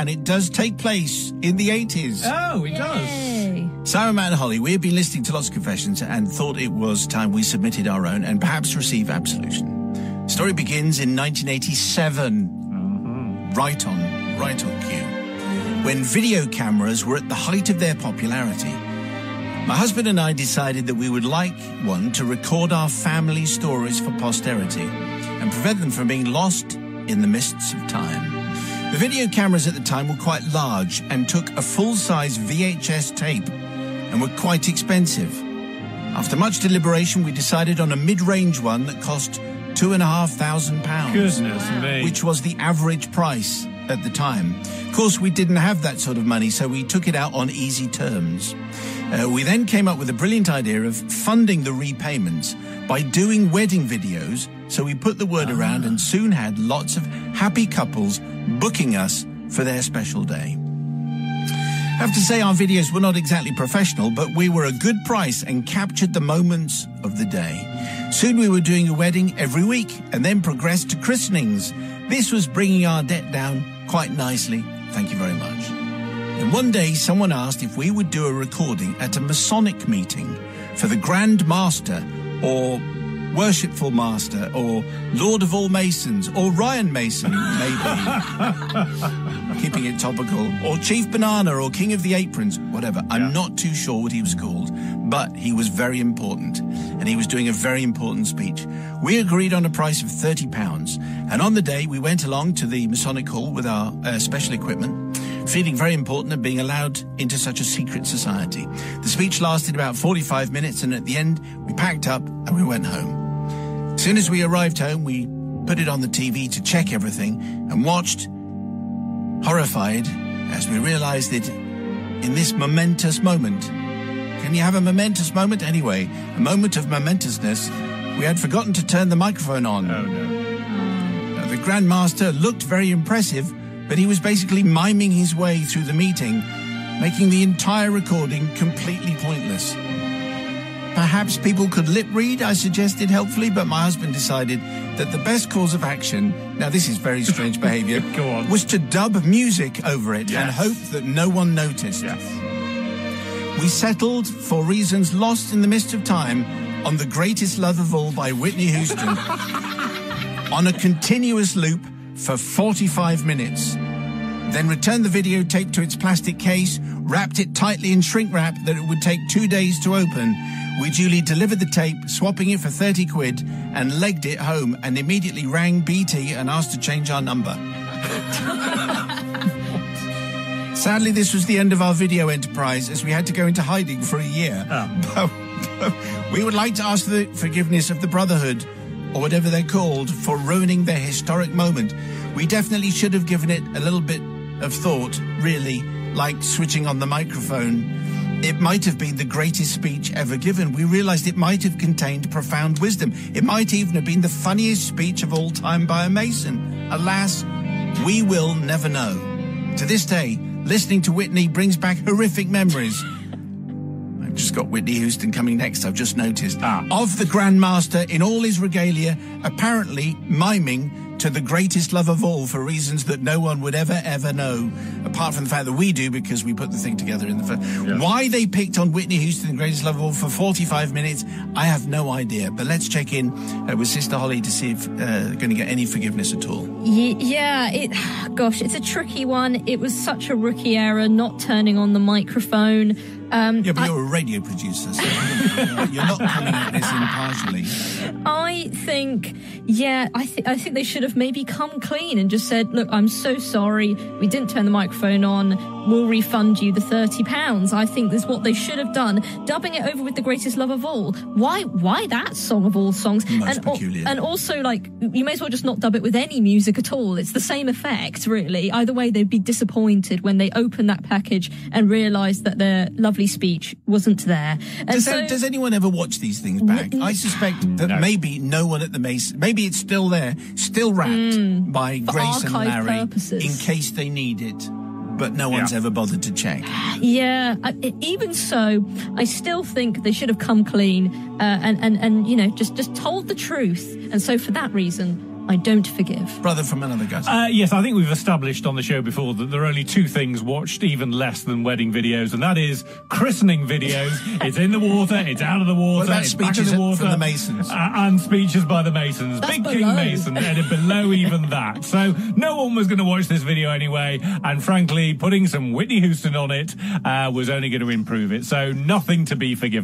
and it does take place in the 80s. Oh, it does. Sarah, Matt and Holly, we have been listening to lots of confessions and thought it was time we submitted our own and perhaps receive absolution. The story begins in 1987. Right on cue. When video cameras were at the height of their popularity. My husband and I decided that we would like one to record our family stories for posterity and prevent them from being lost in the mists of time. The video cameras at the time were quite large and took a full-size VHS tape and were quite expensive. After much deliberation, we decided on a mid-range one that cost £2,500. Goodness me. Which was the average price at the time. Of course, we didn't have that sort of money, so we took it out on easy terms. We then came up with a brilliant idea of funding the repayments by doing wedding videos, so we put the word around and soon had lots of happy couples booking us for their special day. I have to say our videos were not exactly professional, but we were a good price and captured the moments of the day. Soon we were doing a wedding every week and then progressed to christenings. This was bringing our debt down quite nicely. Thank you very much. And one day someone asked if we would do a recording at a Masonic meeting for the Grand Master or Worshipful Master or Lord of all Masons or Ryan Mason, maybe. Keeping it topical. Or Chief Banana or King of the Aprons, whatever. I'm not too sure what he was called, but he was very important and he was doing a very important speech. We agreed on a price of £30 and on the day we went along to the Masonic Hall with our special equipment, feeling very important and being allowed into such a secret society. The speech lasted about 45 minutes and at the end we packed up and we went home. As soon as we arrived home, we put it on the TV to check everything and watched, horrified, as we realized that in this momentous moment, can you have a momentous moment? Anyway, a moment of momentousness, we had forgotten to turn the microphone on. Oh, no. The Grand Master looked very impressive, but he was basically miming his way through the meeting, making the entire recording completely pointless. Perhaps people could lip read, I suggested helpfully, but my husband decided that the best course of action, now this is very strange behaviour, Go on. was to dub music over it and hope that no one noticed. Yes. We settled, for reasons lost in the mist of time, on The Greatest Love of All by Whitney Houston on a continuous loop for 45 minutes. Then returned the videotape to its plastic case, wrapped it tightly in shrink wrap that it would take 2 days to open. We duly delivered the tape, swapping it for 30 quid, and legged it home and immediately rang BT and asked to change our number. Sadly, this was the end of our video enterprise as we had to go into hiding for a year. But we would like to ask the forgiveness of the Brotherhood, or whatever they're called, for ruining their historic moment. We definitely should have given it a little bit of thought, really, like switching on the microphone. It might have been the greatest speech ever given. We realized it might have contained profound wisdom. It might even have been the funniest speech of all time by a Mason. Alas, we will never know. To this day, listening to Whitney brings back horrific memories. I've just got Whitney Houston coming next, I've just noticed. Of the Grand Master in all his regalia, apparently miming to The Greatest Love of All for reasons that no one would ever know, apart from the fact that we do because we put the thing together in the first. Yes. Why they picked on Whitney Houston, The Greatest Love of All, for 45 minutes, I have no idea. But let's check in with Sister Holly to see if they're going to get any forgiveness at all. Yeah, it's a tricky one. It was such a rookie error, not turning on the microphone. Yeah, but you're a radio producer, so you're not coming at this impartially. I think they should have maybe come clean and just said, look, I'm so sorry, we didn't turn the microphone on, we'll refund you the £30. I think that's what they should have done. Dubbing it over with The Greatest Love of All. Why that song of all songs? Most peculiar. And also, like, you may as well just not dub it with any music at all. It's the same effect, really. Either way, they'd be disappointed when they open that package and realise that their lovely speech wasn't there. And does anyone ever watch these things back? I suspect that maybe no one at the Mason, maybe it's still there, still wrapped by Grace and Larry purposes, in case they need it, but no one's ever bothered to check. Yeah, even so, I still think they should have come clean and just told the truth. And so for that reason, I don't forgive. Brother from another guy. Yes, I think we've established on the show before that there are only two things watched even less than wedding videos, and that is christening videos. It's in the water, it's out of the water, What about it's back in speeches the water. from the Masons? And speeches by the Masons. That's Big below. King Mason, and below even that. So no one was going to watch this video anyway, and frankly, putting some Whitney Houston on it was only going to improve it. So nothing to be forgiven.